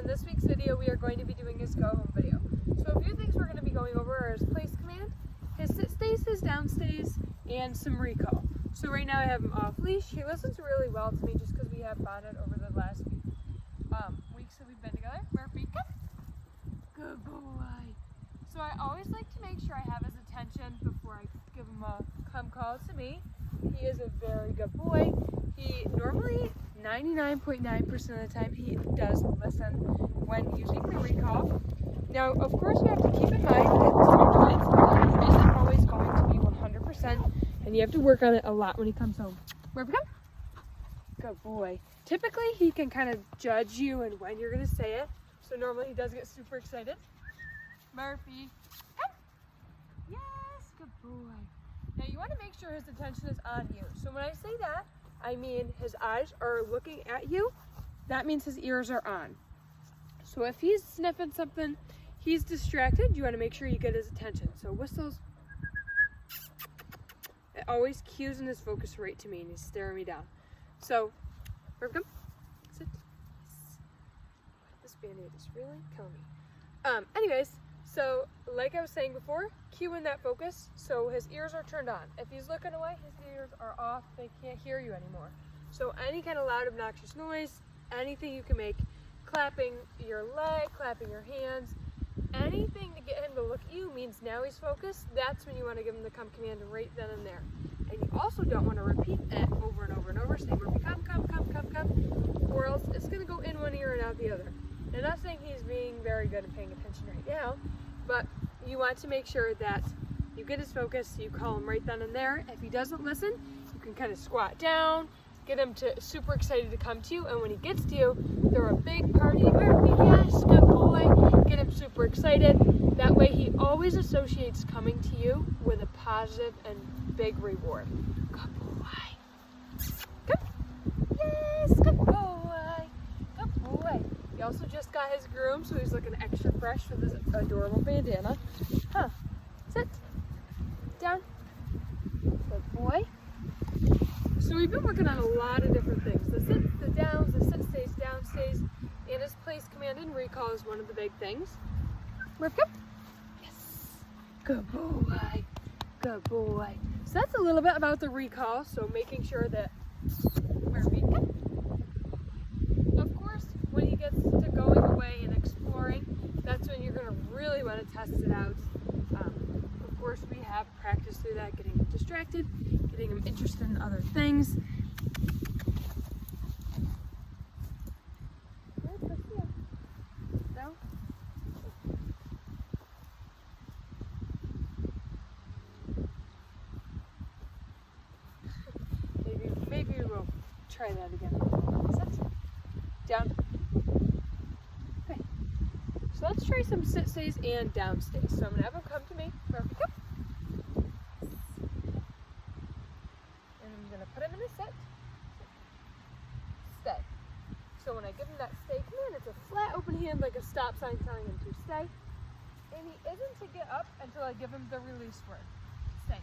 in this week's video we are going to be doing his go home video. So a few things we're going to be going over are his place command, his sit stays, his down stays, and some recall. So right now I have him off leash. He listens really well to me just because we have bonded over the last few weeks that we've been together. Murphy, come. Good boy. So I always like to make sure I have his attention before I give him a come call to me. He is a very good boy. He normally 99.9% of the time he does listen when using the recall. Now, of course, you have to keep in mind that the speed isn't always going to be 100%, and you have to work on it a lot when he comes home. Where we go? Good boy. Typically, he can kind of judge you and when you're going to say it, so normally he does get super excited. Murphy, come. Yes, good boy. Now, you want to make sure his attention is on you. So when I say that, I mean his eyes are looking at you. That means his ears are on. So if he's sniffing something, he's distracted, you want to make sure you get his attention. So whistles. It always cues in his focus right to me, and he's staring me down. So, here we come. Sit. This Band-Aid is really killing me. Anyways, so like I was saying before, cue in that focus so his ears are turned on. If he's looking away, his ears are off. They can't hear you anymore. So any kind of loud, obnoxious noise, anything you can make, clapping your leg, clapping your hands, anything to get him to look at you means now he's focused. That's when you want to give him the come command right then and there. And you also don't want to repeat it over and over and over, saying, come, or else it's going to go in one ear and out the other. And I'm not saying he's being very good at paying attention right now, but you want to make sure that you get his focus, you call him right then and there. If he doesn't listen, you can kind of squat down, get him to super excited to come to you, and when he gets to you, throw a big party, Murphy, yes, good boy, get him super excited. That way he always associates coming to you with a positive and big reward. Good boy. Come. Yes, good boy. Good boy. He also just got his groom, so he's looking extra fresh with his adorable bandana. Huh. Sit. Down. Good boy. So we've been working on a lot of different things. The sits, the downs, the sit stays, down stays, and his place command and recall is one of the big things. Murph, come. Yes. Good boy. Good boy. So that's a little bit about the recall. So making sure that Murphy, come. Of course, when he gets to going away and exploring, that's when you're going to really want to test it out. Of course, we have practice through that, getting him distracted, getting him interested in other things. No? Maybe we'll try that again. Sit. Down. Okay. So let's try some sit stays and down stays. So I'm going to have him come to me. Perfect. Come. And I'm going to put him in a sit. Stay. So when I give him that stay command, it's a flat open hand like a stop sign telling him to stay. And he isn't to get up until I give him the release word. Stay.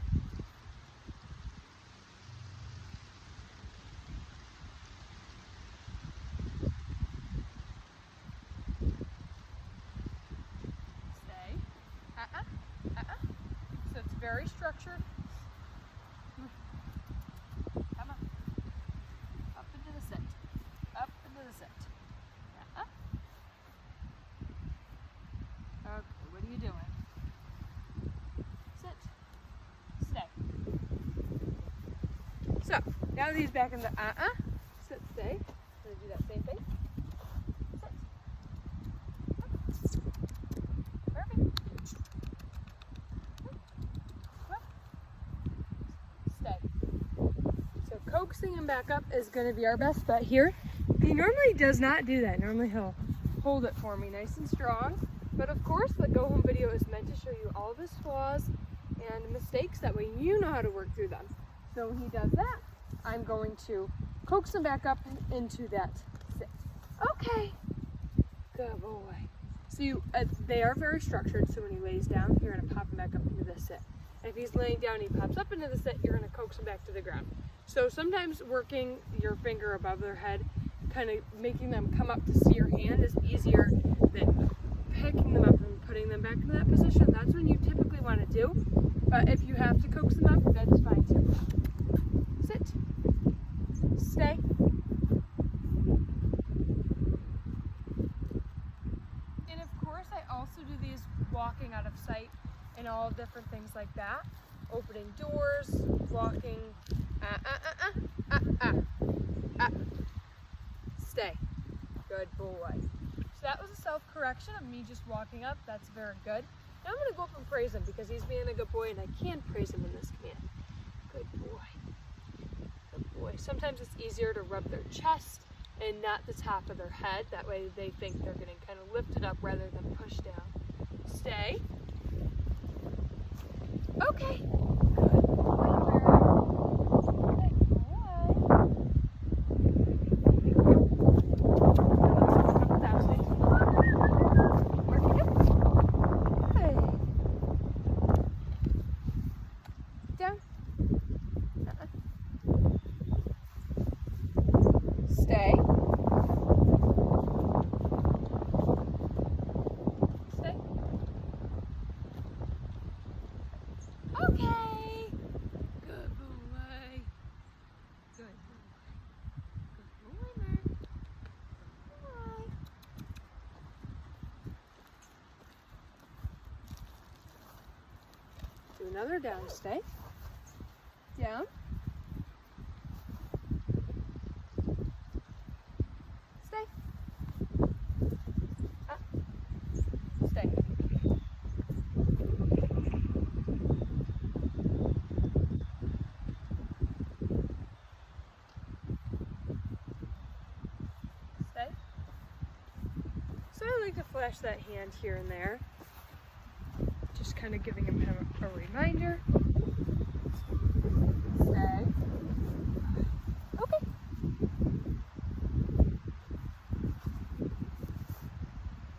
So it's very structured. Come on. Up into the sit. Up into the sit. Okay, what are you doing? Sit. Stay. So, now that he's back in the sit, stay. I'm going to do that same thing. Sit. Perfect. Coaxing him back up is going to be our best bet here. He normally does not do that. Normally he'll hold it for me nice and strong. But of course the go home video is meant to show you all of his flaws and mistakes. That way you know how to work through them. So when he does that, I'm going to coax him back up into that sit. Okay. Good boy. So they are very structured. So when he lays down, you're going to pop him back up into the sit. And if he's laying down and he pops up into the sit, you're going to coax him back to the ground. So sometimes working your finger above their head kind of making them come up to see your hand is easier than picking them up and putting them back in that position. That's when you typically want to do. But if you have to coax them up, that's fine too. Sit. Stay. And of course, I also do these walking out of sight and all different things like that. Opening doors, walking, Stay. Good boy. So that was a self-correction of me just walking up. That's very good. Now I'm going to go up and praise him because he's being a good boy and I can praise him in this command. Good boy. Good boy. Sometimes it's easier to rub their chest and not the top of their head. That way they think they're getting kind of lifted up rather than pushed down. Stay. Okay. Good boy. Stay. Stay. Okay. Good boy. Good boy. Good boy, Mark. Boy. Do another down. Stay. Down. Stay. Up. Stay. Stay. So I like to flash that hand here and there. Just kind of giving him a reminder. Stay. Okay.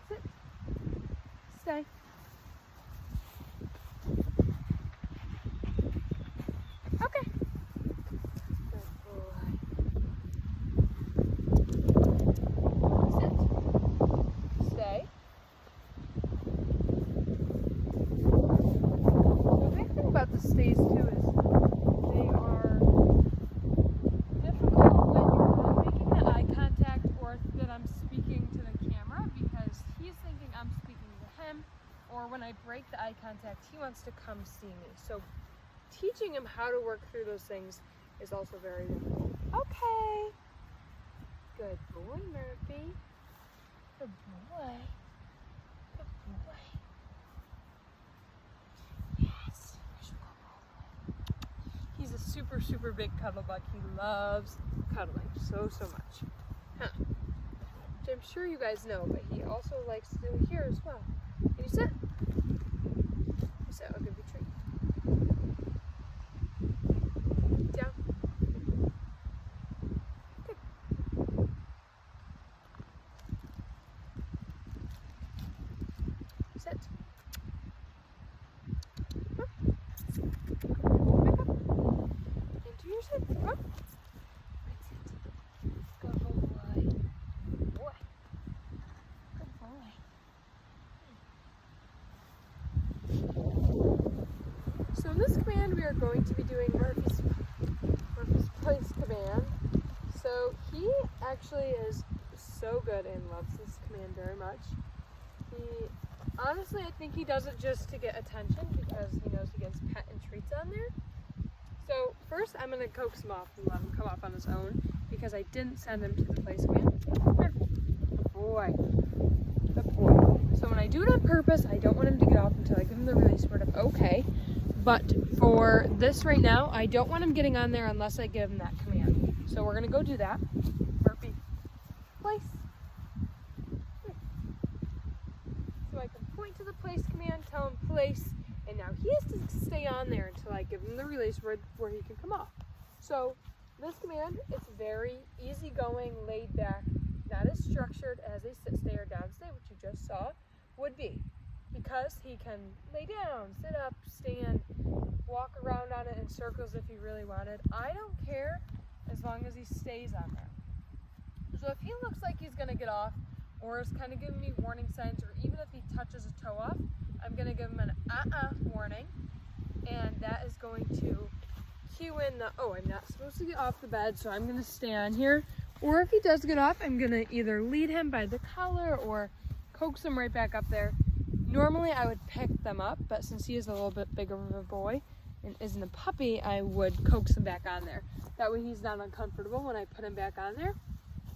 Sit. Stay. Okay. Good boy. Sit. Stay. The big thing about the stays too is they are difficult when you're not making the eye contact or that I'm speaking to the camera because he's thinking I'm speaking to him, or when I break the eye contact, he wants to come see me. So teaching him how to work through those things is also very difficult. Okay. Good boy, Murphy. Good boy. Good boy. Yes. He's a super, super big cuddle bug. He loves cuddling so much. Huh. Which I'm sure you guys know, but he also likes to do here as well. Can you sit? You sit, I'll give you a treat. Down. Good. Sit. Up. Back up. Into your sit. Up. Right sit. Good boy. Good boy. Good boy. So in this command we are going to be doing Murphy's place command. So he actually is so good and loves this command very much. Honestly, I think he does it just to get attention because he knows he gets pet and treats on there. So first I'm going to coax him off and let him come up on his own because I didn't send him to the place command. Good boy. Good boy. So when I do it on purpose, I don't want him to get off until I give him the release word of okay. But for this right now, I don't want him getting on there unless I give him that command. So we're going to go do that. Murphy, place. So I can point to the place command, tell him place, and now he has to stay on there until I give him the release word where he can come off. So this command, it's very easygoing, laid back, not as structured as a sit, stay, or down stay, which you just saw, would be. Because he can lay down, sit up, stand, walk around on it in circles if he really wanted. I don't care as long as he stays on there. So if he looks like he's gonna get off, or is kind of giving me warning signs, or even if he touches a toe off, I'm gonna give him an warning, and that is going to cue in the, oh, I'm not supposed to get off the bed, so I'm gonna stay on here. Or if he does get off, I'm gonna either lead him by the collar or coax him right back up there. Normally I would pick them up, but since he is a little bit bigger of a boy and isn't a puppy, I would coax him back on there. That way he's not uncomfortable when I put him back on there.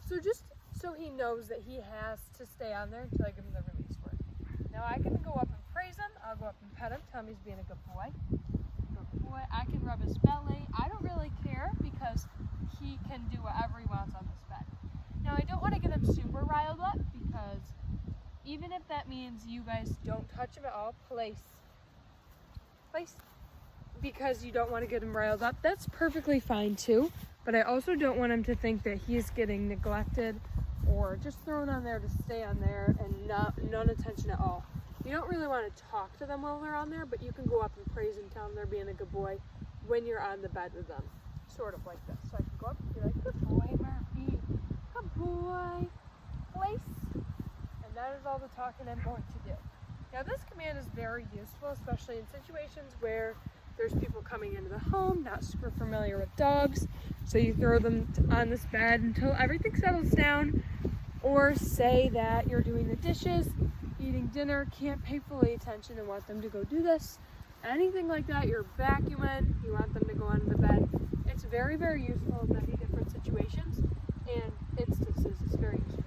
So just so he knows that he has to stay on there until I give him the release word. Now I can go up and praise him. I'll go up and pet him, tell him he's being a good boy. Good boy. I can rub his belly. I don't really care because he can do whatever he wants on this bed. Now I don't want to get him super riled up because even if that means you guys don't touch him at all, place, because you don't want to get him riled up, that's perfectly fine too. But I also don't want him to think that he's getting neglected or just thrown on there to stay on there and none attention at all. You don't really want to talk to them while they're on there, but you can go up and praise and tell them they're being a good boy when you're on the bed with them. Sort of like this. So I can go up and be like, good boy, Murphy. Good boy. Place. And that is all the talking I'm going to do. Now this command is very useful, especially in situations where there's people coming into the home, not super familiar with dogs. So you throw them on this bed until everything settles down. Or say that you're doing the dishes, eating dinner, can't pay fully attention and want them to go do this. Anything like that, you're vacuuming, you want them to go onto the bed. It's very, very useful in many different situations and instances. It's very useful.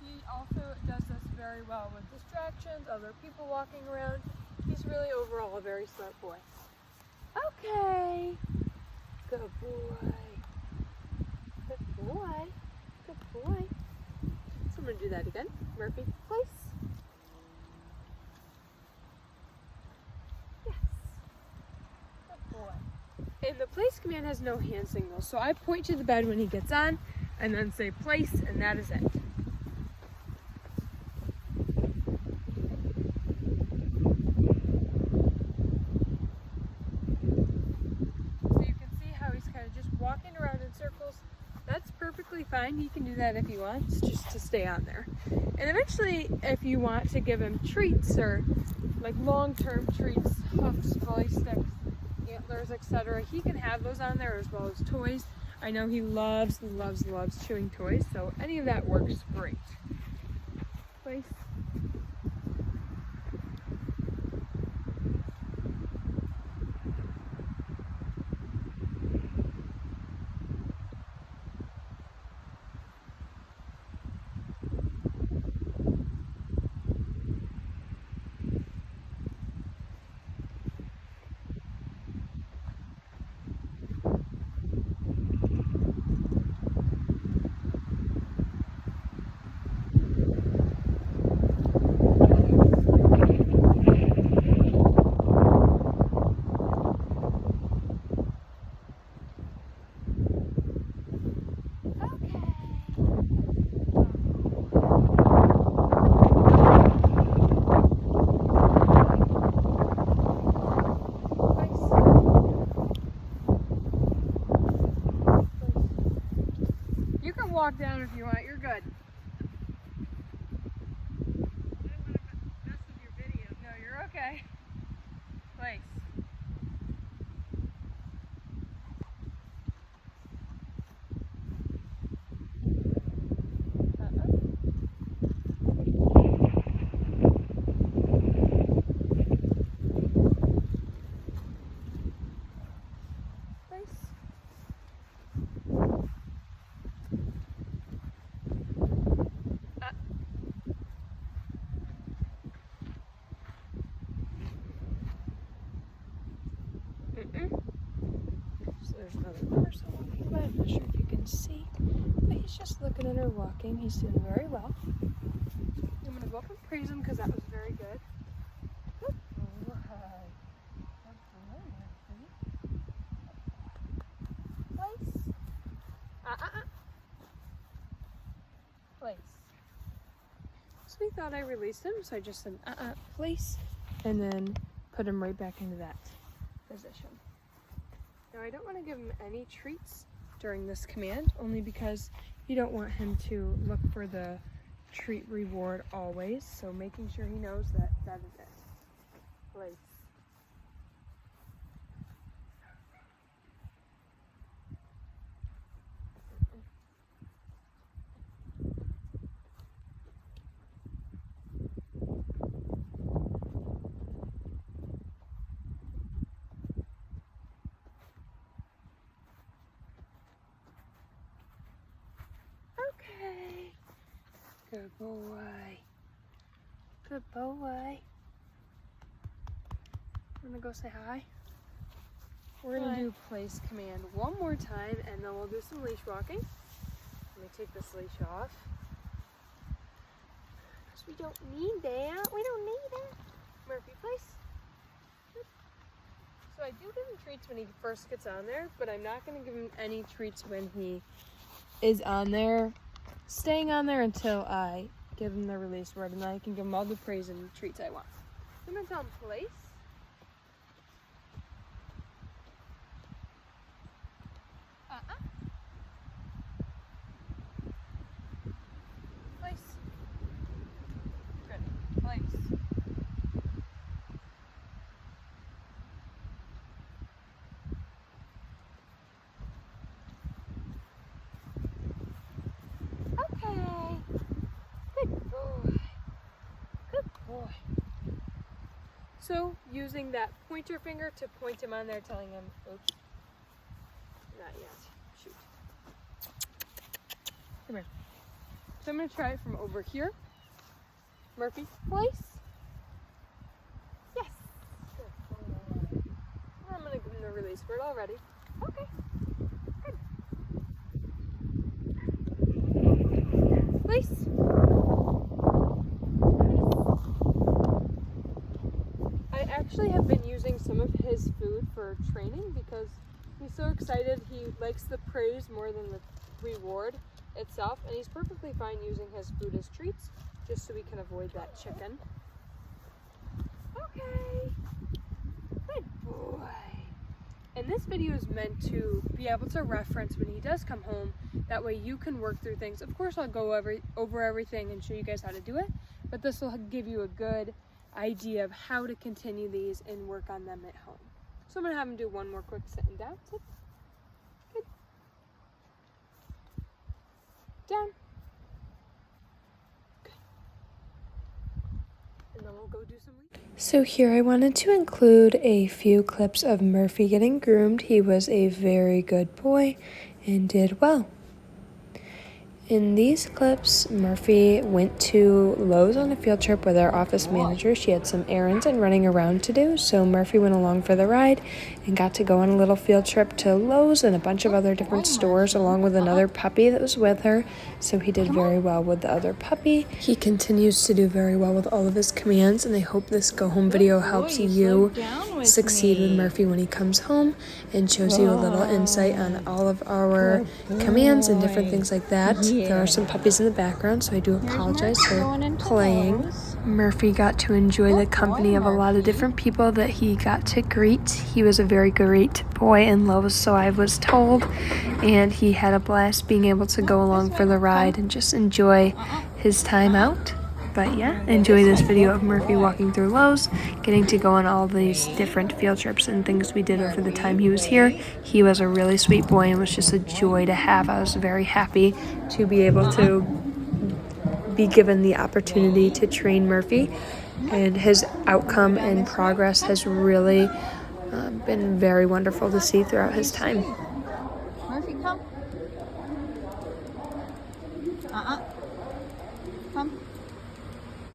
He also does this very well with distractions, other people walking around. He's really overall a very smart boy. Okay. Good boy. Good boy. Good boy. So I'm going to do that again. Murphy, place. Yes. Good boy. And the place command has no hand signals, so I point to the bed when he gets on and then say place, and that is it. Walking around in circles, that's perfectly fine. He can do that if he wants, just to stay on there. And eventually, if you want to give him treats or like long-term treats, huffs, bully sticks, antlers, etc., he can have those on there as well as toys. I know he loves chewing toys, so any of that works great. Place. Walk down if you want, you're good. I don't want to mess with your video. No, you're okay. Place. So there's another person walking by. I'm not sure if you can see, but he's just looking at her walking. He's doing very well. I'm going to go up and praise him because that was very good. Good boy. Good boy, Murphy. Place. Place. So we thought I released him, so I just said place, and then put him right back into that position. Now I don't want to give him any treats during this command, only because you don't want him to look for the treat reward always, so making sure he knows that that is it. Place. Okay. Good boy. Good boy. I'm gonna go say hi. We're gonna do place command one more time, and then we'll do some leash walking. Let me take this leash off. Because we don't need that. We don't need that. Murphy, place. So I do give him treats when he first gets on there, but I'm not gonna give him any treats when he is on there, staying on there until I give him the release word, and then I can give him all the praise and treats I want. So I'm gonna tell him place. Place. Good. Place. Okay. Good boy. Good boy. So, using that pointer finger to point him on there, telling him, oops, not yet. Shoot. Come here. So I'm going to try it from over here. Murphy, place. Yes. Good. I'm going to give him the release word already. Okay. Good. Place. I actually have been using some of his food for training because he's so excited. He likes the praise more than the reward itself, and he's perfectly fine using his food as treats, just so we can avoid that chicken. Okay, good boy. And this video is meant to be able to reference when he does come home. That way you can work through things. Of course, I'll go over everything and show you guys how to do it, but this will give you a good idea of how to continue these and work on them at home. So I'm gonna have him do one more quick sitting down. Sit. Good. Down. Good. And then we'll go do some leash. So here I wanted to include a few clips of Murphy getting groomed. He was a very good boy and did well. In these clips, Murphy went to Lowe's on a field trip with our office manager. She had some errands and running around to do, so Murphy went along for the ride and got to go on a little field trip to Lowe's and a bunch of other different stores along with another puppy that was with her, so he did very well with the other puppy. He continues to do very well with all of his commands, and I hope this go home video helps you succeed with Murphy when he comes home and shows you a little insight on all of our commands and different things like that. There are some puppies in the background, so I do apologize for playing. Murphy got to enjoy the company of a lot of different people that he got to greet. He was a very great boy in Lowe's, so I was told, and he had a blast being able to go along for the ride and just enjoy his time out. But yeah, enjoy this video of Murphy walking through Lowe's, getting to go on all these different field trips and things we did over the time he was here. He was a really sweet boy and was just a joy to have. I was very happy to be able to be given the opportunity to train Murphy, and his outcome and progress has really been very wonderful to see throughout his time. Murphy, come. Come.